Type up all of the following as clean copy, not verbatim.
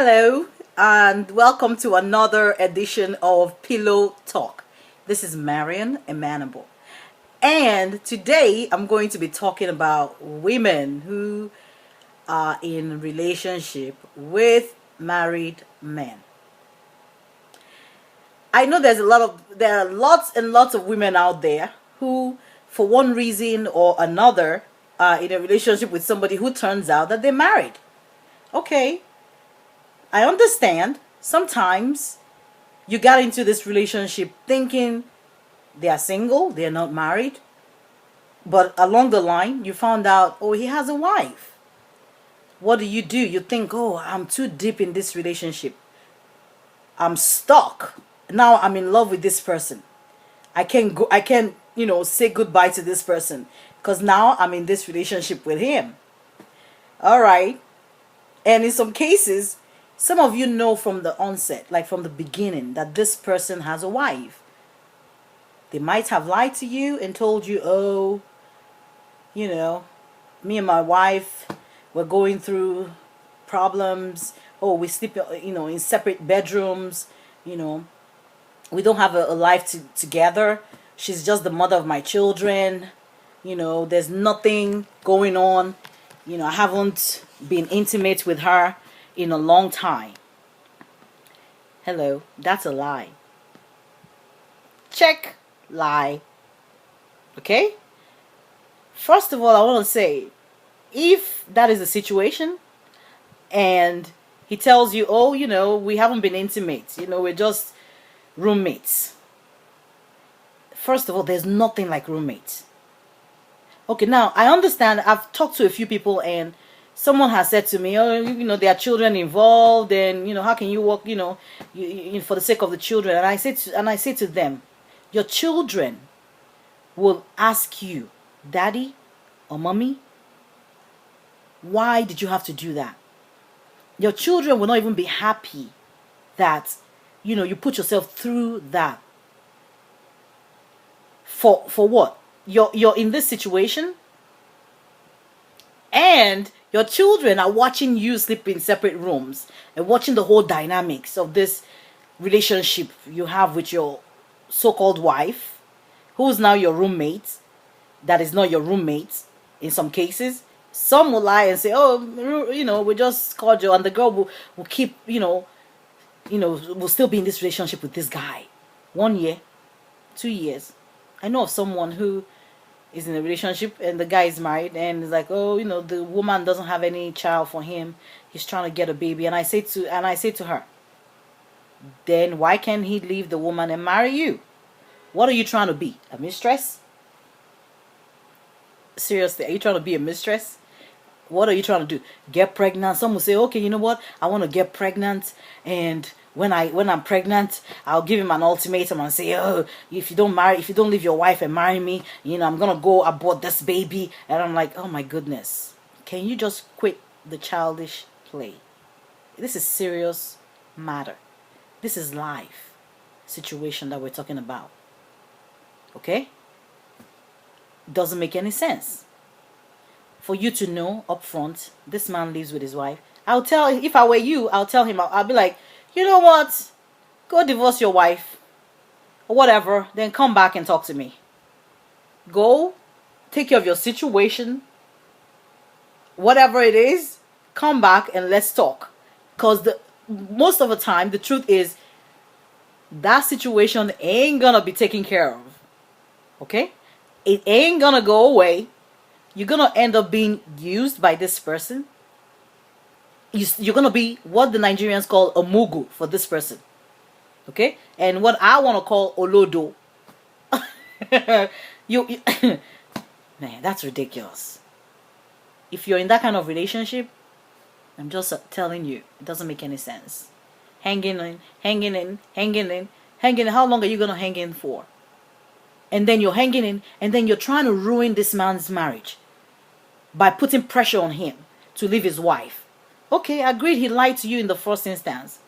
Hello, and welcome to another edition of Pillow Talk. This is Marion Amanambu. And today I'm going to be talking about women who are in relationship with married men. I know there are lots and lots of women out there who, for one reason or another, are in a relationship with somebody who turns out that they're married. Okay, I understand. Sometimes you got into this relationship thinking they are single, they're not married, but along the line you found out, oh, he has a wife. What do? You think, oh, I'm too deep in this relationship. I'm stuck. Now I'm in love with this person. I can't say goodbye to this person because now I'm in this relationship with him. All right. And in some cases, some of you know from the onset, like from the beginning, that this person has a wife. They might have lied to you and told you, oh, you know, me and my wife, we're going through problems. Oh, we sleep, in separate bedrooms. You know, we don't have a life together. She's just the mother of my children. There's nothing going on. I haven't been intimate with her in a long time. Hello, that's a lie. Check lie. Okay? First of all, I want to say, if that is the situation and he tells you, oh, we haven't been intimate, we're just roommates. First of all, there's nothing like roommates. Okay, now I understand. I've talked to a few people and someone has said to me, oh, there are children involved, and how can you work, for the sake of the children? And I say to them, your children will ask you, daddy or mommy, why did you have to do that? Your children will not even be happy that you put yourself through that. For what? You're in this situation and your children are watching you sleep in separate rooms and watching the whole dynamics of this relationship you have with your so-called wife, who's now your roommate, that is not your roommate in some cases. Some will lie and say, oh, we just cordial, and the girl will keep, will still be in this relationship with this guy. 1 year, 2 years. I know of someone who is in a relationship and the guy is married and is like, oh, the woman doesn't have any child for him. He's trying to get a baby. And I say to her, then why can't he leave the woman and marry you? What are you trying to be? A mistress? Seriously, are you trying to be a mistress? What are you trying to do? Get pregnant? Some will say, okay, you know what? I want to get pregnant, and when I'm pregnant, I'll give him an ultimatum and say, oh, if you don't leave your wife and marry me, I'm gonna go abort this baby. And I'm like, oh my goodness, can you just quit the childish play? This is serious matter. This is life situation that we're talking about. Okay? Doesn't make any sense. For you to know up front, this man lives with his wife. If I were you, I'll tell him, I'll be like, you know what? Go divorce your wife or whatever, then come back and talk to me. Go take care of your situation. Whatever it is, come back and let's talk. Because most of the time, the truth is, that situation ain't gonna be taken care of. Okay? It ain't gonna go away. You're gonna end up being used by this person. You're gonna be what the Nigerians call a mugu for this person. Okay? And what I want to call olodo. you Man, that's ridiculous. If you're in that kind of relationship, I'm just telling you, it doesn't make any sense. Hanging in. How long are you gonna hang in for? And then you're hanging in, and then you're trying to ruin this man's marriage by putting pressure on him to leave his wife. Okay, agreed, he lied to you in the first instance.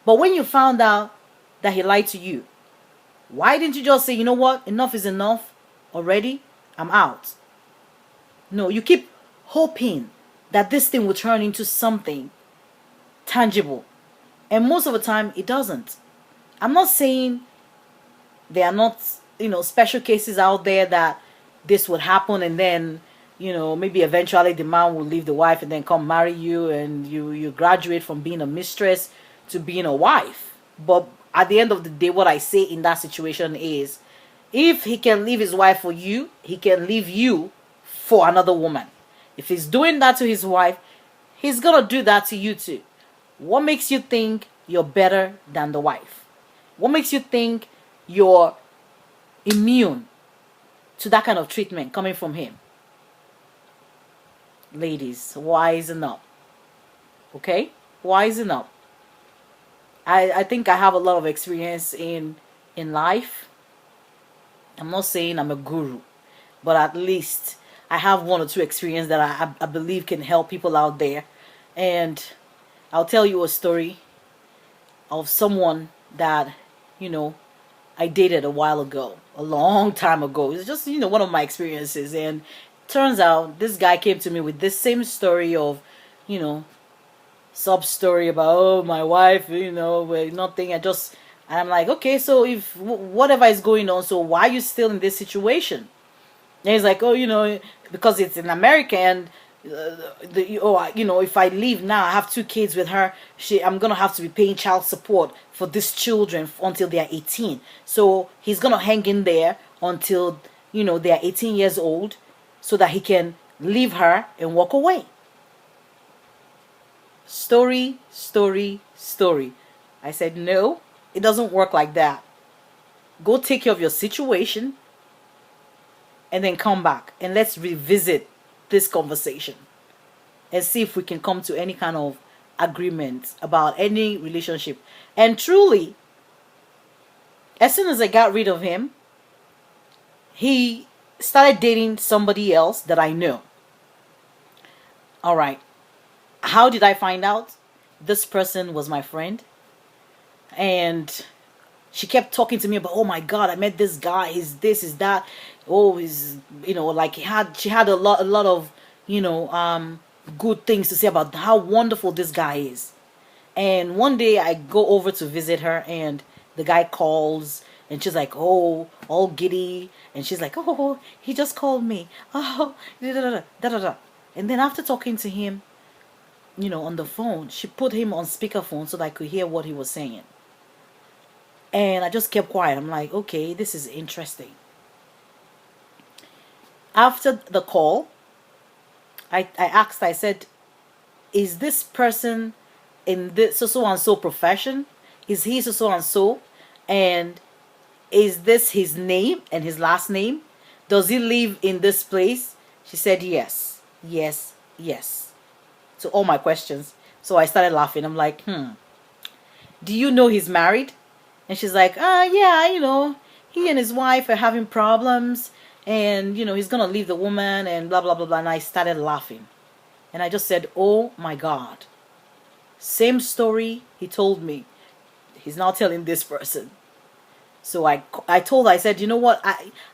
But when you found out that he lied to you, why didn't you just say, you know what, enough is enough already, I'm out? No, you keep hoping that this thing will turn into something tangible. And most of the time, it doesn't. I'm not saying there are not, special cases out there that this would happen, and then, maybe eventually the man will leave the wife and then come marry you, and you graduate from being a mistress to being a wife. But at the end of the day, what I say in that situation is, if he can leave his wife for you, he can leave you for another woman. If he's doing that to his wife, he's gonna do that to you too. What makes you think you're better than the wife? What makes you think you're immune to that kind of treatment coming from him? Ladies, wisen up. Okay? Wisen up. I think I have a lot of experience in life. I'm not saying I'm a guru, but at least I have one or two experiences that I believe can help people out there. And I'll tell you a story of someone that, I dated a while ago, a long time ago. It's just, one of my experiences. And turns out this guy came to me with this same story of, sub story about, oh, my wife, nothing. And I'm like, okay, so if whatever is going on, so why are you still in this situation? And he's like, oh, because it's in America, and if I leave now, I have 2 kids with her. I'm gonna have to be paying child support for these children until they are 18. So he's gonna hang in there until they are 18 years old, so that he can leave her and walk away. Story. I said, no, it doesn't work like that. Go take care of your situation, and then come back and let's revisit this conversation and see if we can come to any kind of agreement about any relationship. And truly, as soon as I got rid of him, he started dating somebody else that I know. All right. How did I find out? This person was my friend, and she kept talking to me about, oh my God, I met this guy, he's this, he's that. Oh, he's, like she had a lot of, good things to say about how wonderful this guy is. And one day I go over to visit her, and the guy calls, and she's like, oh, all giddy. And she's like, oh, he just called me. Oh, da da da da da. And then after talking to him, on the phone, she put him on speakerphone so that I could hear what he was saying. And I just kept quiet. I'm like, okay, this is interesting. After the call, I asked, I said, is this person in this so and so profession? Is he so and so? And is this his name and his last name? Does he live in this place? She said, yes, yes, yes, to all my questions. So I started laughing. I'm like, do you know he's married? And she's like, yeah, he and his wife are having problems, and, he's going to leave the woman and blah, blah, blah, blah. And I started laughing. And I just said, oh my God. Same story he told me. He's now telling this person. So I told her, I said, you know what?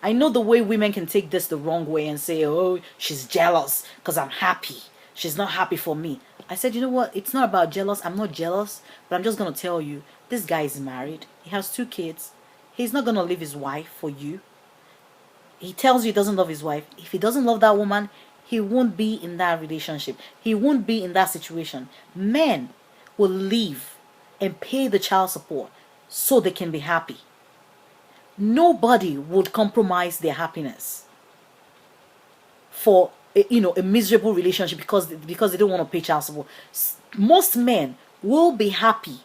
I know the way women can take this the wrong way and say, oh, she's jealous because I'm happy. She's not happy for me. I said, you know what? It's not about jealous. I'm not jealous. But I'm just going to tell you, this guy is married. He has 2 kids. He's not going to leave his wife for you. He tells you he doesn't love his wife. If he doesn't love that woman, he won't be in that relationship. He won't be in that situation. Men will leave and pay the child support so they can be happy. Nobody would compromise their happiness for a miserable relationship because they don't want to pay child support. Most men will be happy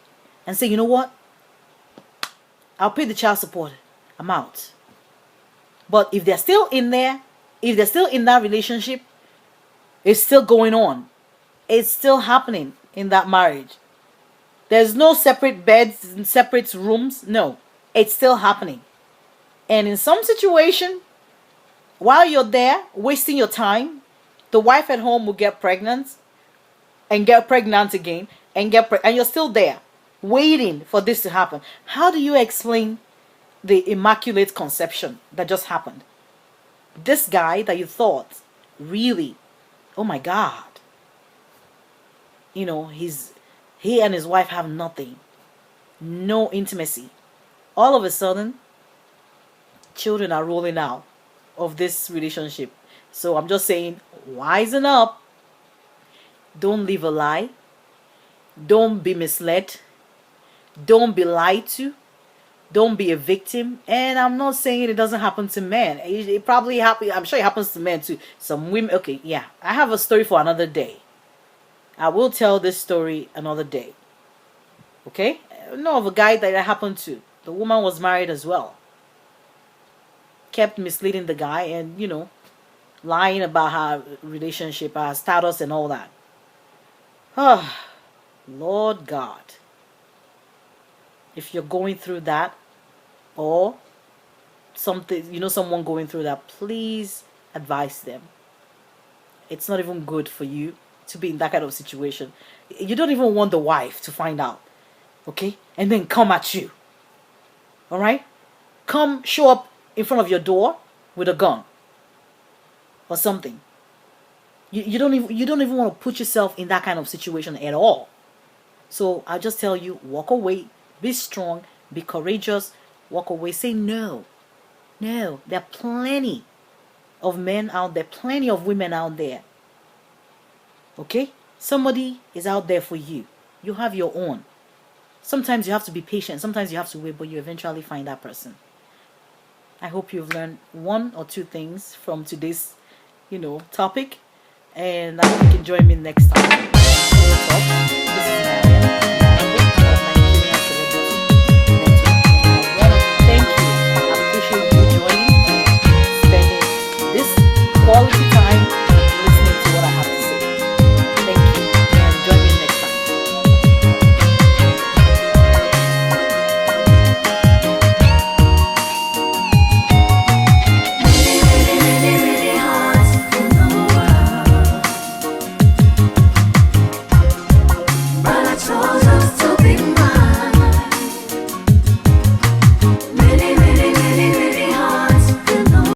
and say, you know what? I'll pay the child support. I'm out. But if they're still in there, if they're still in that relationship, it's still going on. It's still happening in that marriage. There's no separate beds and separate rooms. No, it's still happening. And in some situation, while you're there wasting your time, the wife at home will get pregnant and get pregnant again and and you're still there waiting for this to happen. How do you explain the immaculate conception that just happened? This guy that you thought really, oh my God, he's He and his wife have nothing, no intimacy. All of a sudden, children are rolling out of this relationship. So I'm just saying, wisen up. Don't live a lie. Don't be misled. Don't be lied to. Don't be a victim. And I'm not saying it doesn't happen to men. It probably happens. I'm sure it happens to men too. Some women. Okay, yeah. I have a story for another day. I will tell this story another day. Okay? I know of a guy that it happened to. The woman was married as well. Kept misleading the guy and, lying about her relationship, her status and all that. Oh, Lord God. If you're going through that, or something, someone going through that, please advise them. It's not even good for you to be in that kind of situation. You don't even want the wife to find out, okay? And then come at you. All right? Come show up in front of your door with a gun or something. You don't even want to put yourself in that kind of situation at all. So I'll just tell you, walk away, be strong, be courageous, walk away, say no. No, there are plenty of men out there, plenty of women out there. Okay? Somebody is out there for you. You have your own. Sometimes you have to be patient, sometimes you have to wait, but you eventually find that person. I hope you've learned one or two things from today's, topic. And I hope you can join me next time. This is